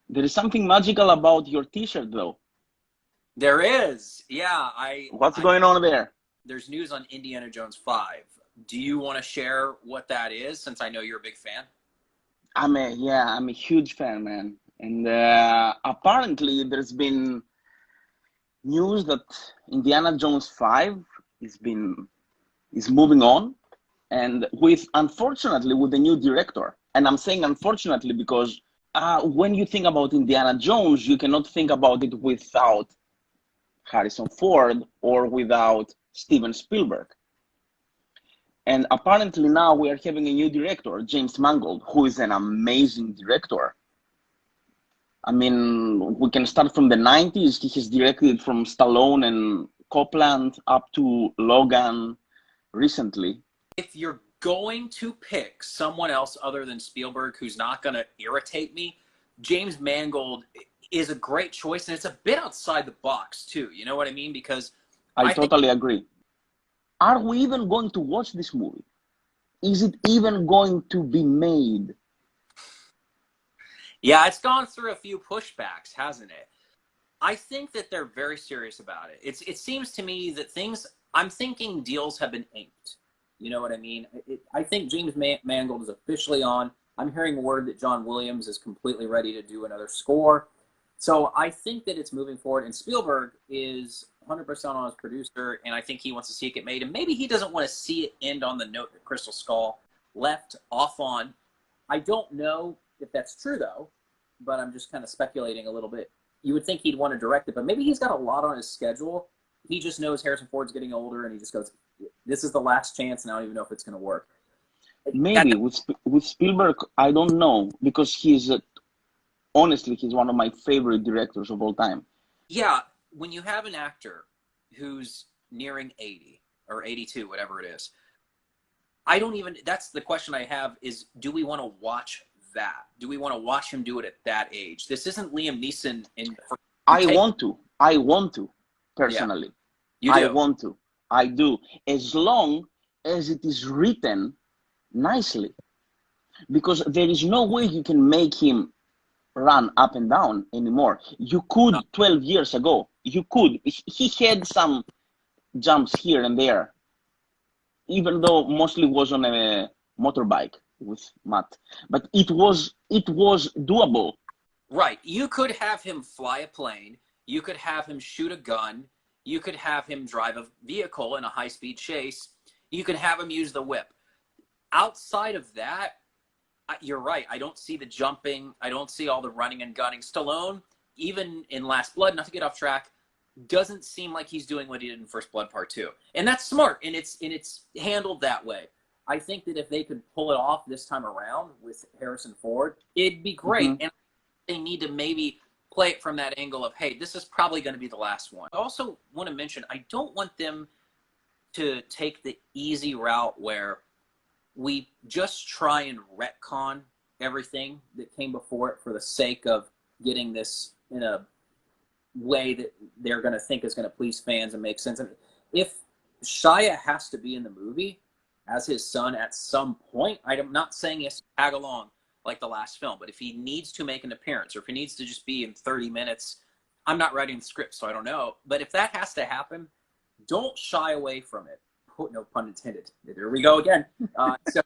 There is something magical about your T-shirt, though. There is. Yeah, What's going on there? there's news on Indiana Jones 5. Do you want to share what that is, since I know you're a big fan? I'm a huge fan, man. And apparently, there's been news that Indiana Jones 5 is moving on, and with unfortunately with the new director. And I'm saying unfortunately because when you think about Indiana Jones, you cannot think about it without Harrison Ford or without Steven Spielberg. And apparently now we are having a new director, James Mangold, who is an amazing director. I mean, we can start from the 90s. He has directed from Stallone and Copland up to Logan recently. If you're going to pick someone else other than Spielberg who's not going to irritate me, James Mangold is a great choice, and it's a bit outside the box too. You know what I mean? Because I totally agree. Are we even going to watch this movie? Is it even going to be made? Yeah, it's gone through a few pushbacks, hasn't it? I think that they're very serious about it. It seems to me that I'm thinking deals have been inked. You know what I mean? I think James Mangold is officially on. I'm hearing word that John Williams is completely ready to do another score. So I think that it's moving forward, and Spielberg is 100% on as producer, and I think he wants to see it get made. And maybe he doesn't want to see it end on the note that Crystal Skull left off on. I don't know if that's true, though, but I'm just kind of speculating a little bit. You would think he'd want to direct it, but maybe he's got a lot on his schedule. He just knows Harrison Ford's getting older, and he just goes, this is the last chance, and I don't even know if it's going to work. Maybe with Spielberg, I don't know, because honestly, he's one of my favorite directors of all time. Yeah, when you have an actor who's nearing 80 or 82, whatever it is, that's the question I have is, do we want to watch that? Do we want to watch him do it at that age? This isn't Liam Neeson I want to, personally. Yeah. You do? I want to. I do. As long as it is written nicely. Because there is no way you can make him run up and down anymore. You could 12 years ago. You could. He had some jumps here and there, even though mostly was on a motorbike with Matt. But it was doable. Right. You could have him fly a plane. You could have him shoot a gun. You could have him drive a vehicle in a high-speed chase. You could have him use the whip. Outside of that, you're right. I don't see the jumping. I don't see all the running and gunning. Stallone, even in Last Blood, not to get off track, doesn't seem like he's doing what he did in First Blood Part 2. And that's smart, and it's handled that way. I think that if they could pull it off this time around with Harrison Ford, it'd be great. Mm-hmm. And they need to maybe play it from that angle of, hey, this is probably going to be the last one. I also want to mention, I don't want them to take the easy route where we just try and retcon everything that came before it for the sake of getting this in a way that they're going to think is going to please fans and make sense. I mean, if Shia has to be in the movie as his son at some point, I'm not saying he has to tag along like the last film, but if he needs to make an appearance or if he needs to just be in 30 minutes, I'm not writing the script, so I don't know. But if that has to happen, don't shy away from it. No pun intended. There we go again. So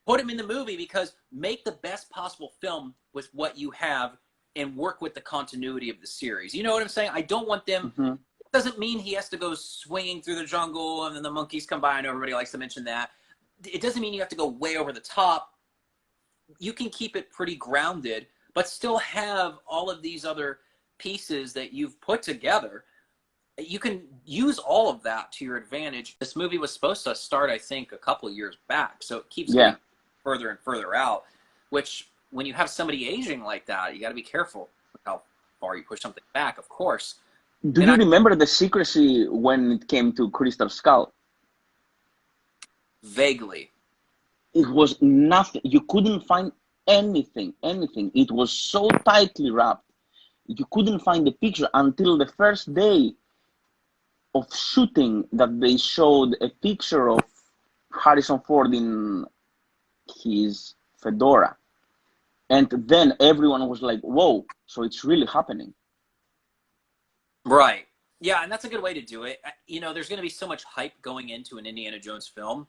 put him in the movie, because make the best possible film with what you have and work with the continuity of the series. You know what I'm saying? I don't want them. Mm-hmm. It doesn't mean he has to go swinging through the jungle and then the monkeys come by. I know everybody likes to mention that. It doesn't mean you have to go way over the top. You can keep it pretty grounded, but still have all of these other pieces that you've put together. You can use all of that to your advantage. This movie was supposed to start, I think, a couple of years back, so it keeps getting further and further out, which when you have somebody aging like that, you got to be careful with how far you push something back, of course. Do you remember the secrecy when it came to Crystal Skull? Vaguely. It was nothing. You couldn't find anything. It was so tightly wrapped. You couldn't find the picture until the first day of shooting that they showed a picture of Harrison Ford in his fedora. And then everyone was like, whoa, so it's really happening. Right. Yeah, and that's a good way to do it. You know, there's going to be so much hype going into an Indiana Jones film.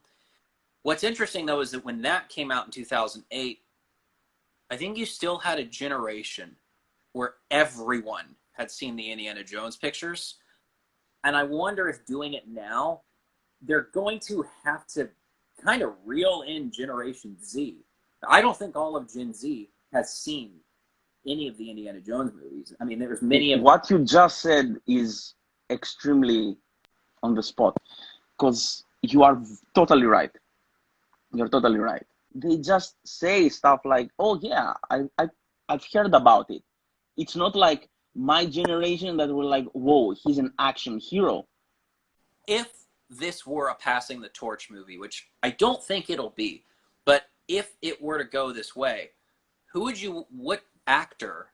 What's interesting, though, is that when that came out in 2008, I think you still had a generation where everyone had seen the Indiana Jones pictures. And I wonder if doing it now, they're going to have to kind of reel in Generation Z. I don't think all of Gen Z has seen any of the Indiana Jones movies. I mean, there's many of them. What you just said is extremely on the spot, because you are totally right. You're totally right. They just say stuff like, "Oh yeah, I've heard about it." It's not like my generation that were like, "Whoa, he's an action hero." If this were a passing the torch movie, which I don't think it'll be, but if it were to go this way, what actor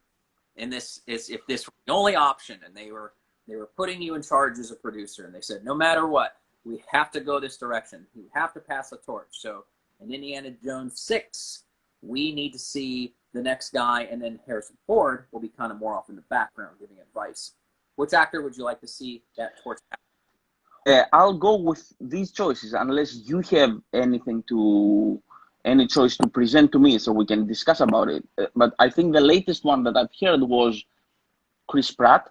in this is, if this were the only option and they were putting you in charge as a producer and they said, no matter what, we have to go this direction. We have to pass the torch. So in Indiana Jones 6, we need to see the next guy, and then Harrison Ford will be kind of more off in the background giving advice. Which actor would you like to see that torch? I'll go with these choices unless you have any choice to present to me so we can discuss about it. But I think the latest one that I've heard was Chris Pratt,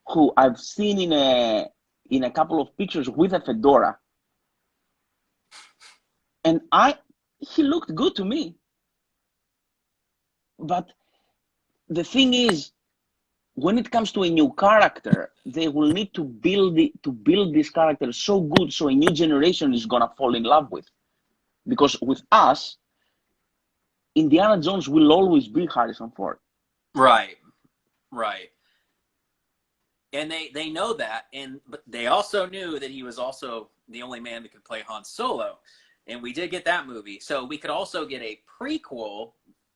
who I've seen in a couple of pictures with a fedora, and he looked good to me. But the thing is, when it comes to a new character, they will need to build this character so good so a new generation is gonna fall in love with. Because with us, Indiana Jones will always be Harrison Ford. Right, right. And they know that, but they also knew that he was also the only man that could play Han Solo, and we did get that movie. So we could also get a prequel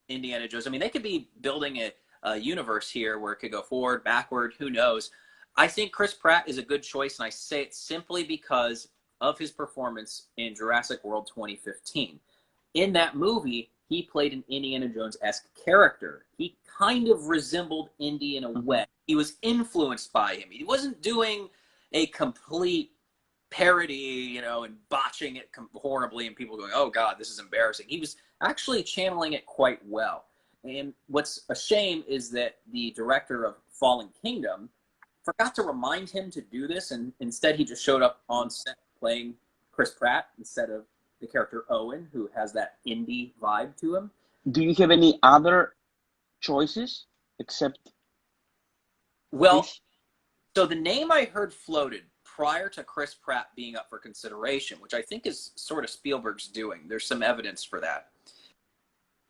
Indiana Jones. I mean, they could be building a universe here where it could go forward, backward, who knows. I think Chris Pratt is a good choice, and I say it simply because of his performance in Jurassic World 2015. In that movie, he played an Indiana Jones-esque character. He kind of resembled Indy in a way. He was influenced by him. He wasn't doing a complete parody, you know, and botching it horribly and people going, oh God, this is embarrassing. He was actually channeling it quite well. And what's a shame is that the director of Fallen Kingdom forgot to remind him to do this, and instead he just showed up on set playing Chris Pratt instead of the character Owen, who has that Indy vibe to him. Do you have any other choices except Well, this? so the name I heard floated prior to Chris Pratt being up for consideration, which I think is sort of Spielberg's doing. There's some evidence for that.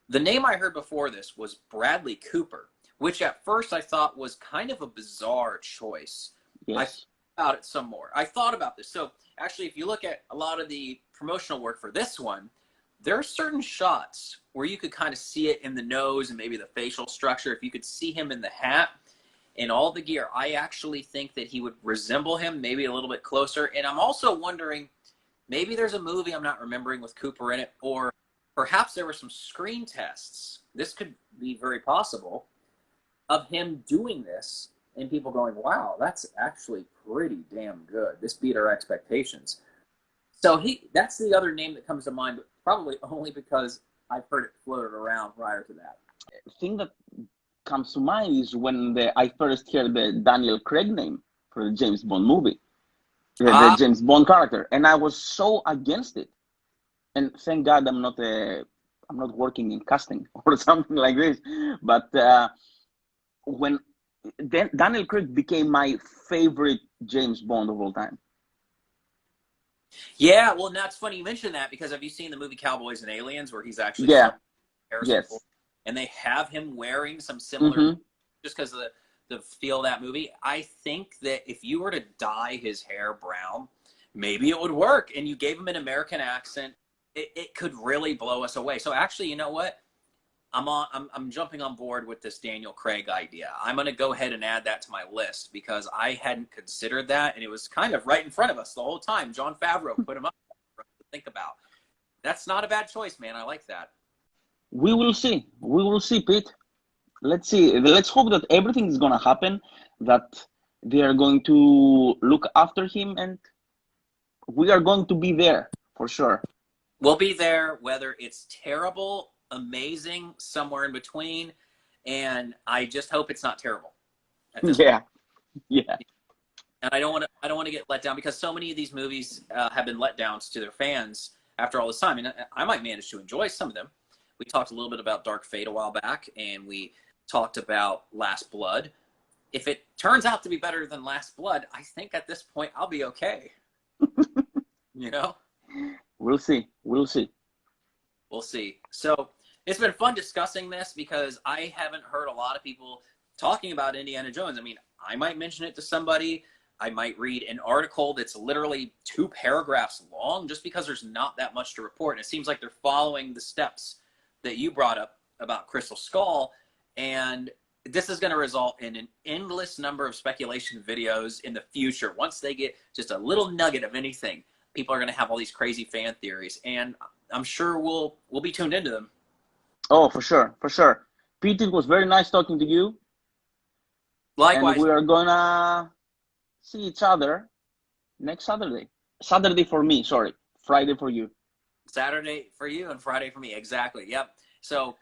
The name I heard before this was Bradley Cooper, which at first I thought was kind of a bizarre choice. Yes. I thought about it some more. I thought about this. So actually, if you look at a lot of the promotional work for this one, there are certain shots where you could kind of see it in the nose and maybe the facial structure. If you could see him in the hat and all the gear, I actually think that he would resemble him maybe a little bit closer. And I'm also wondering, maybe there's a movie I'm not remembering with Cooper in it, or perhaps there were some screen tests. This could be very possible of him doing this and people going, wow, that's actually pretty damn good. This beat our expectations. So that's the other name that comes to mind, but probably only because I've heard it floated around prior to that. The thing that comes to mind is when I first heard the Daniel Craig name for the James Bond movie, the James Bond character, and I was so against it. And thank God I'm not working in casting or something like this. But when Daniel Craig became my favorite James Bond of all time. Yeah, well, that's funny you mentioned that, because have you seen the movie Cowboys and Aliens, where he's actually Yes. and they have him wearing some similar just because of the feel of that movie. I think that if you were to dye his hair brown, maybe it would work, and you gave him an American accent, it could really blow us away. So actually, you know what? I'm jumping on board with this Daniel Craig idea. I'm going to go ahead and add that to my list, because I hadn't considered that, and it was kind of right in front of us the whole time. Jon Favreau put him up for us to think about. That's not a bad choice, man. I like that. We will see. We will see, Pete. Let's see. Let's hope that everything is gonna happen, that they are going to look after him, and we are going to be there for sure. We'll be there whether it's terrible, amazing, somewhere in between, and I just hope it's not terrible at this point. Yeah, yeah, And I don't want to get let down because so many of these movies have been letdowns to their fans after all this time. And I might manage to enjoy some of them. We talked a little bit about Dark Fate a while back, and we talked about Last Blood. If it turns out to be better than Last Blood, I think at this point I'll be okay. You know, we'll see. We'll see. we'll see. So it's been fun discussing this because I haven't heard a lot of people talking about Indiana Jones. I mean, I might mention it to somebody. I might read an article that's literally 2 paragraphs long just because there's not that much to report. And it seems like they're following the steps that you brought up about Crystal Skull. And this is going to result in an endless number of speculation videos in the future. Once they get just a little nugget of anything, people are going to have all these crazy fan theories. And I'm sure we'll be tuned into them. Oh, for sure, for sure. Pete, it was very nice talking to you, and Likewise, we are gonna see each other next Saturday. Saturday for me, sorry. Friday for you. Saturday for you and Friday for me. Exactly. Yep. So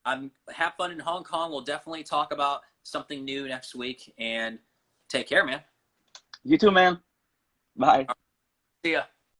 have fun in Hong Kong. We'll definitely talk about something new next week, and take care, man. You too, man. Bye. See ya.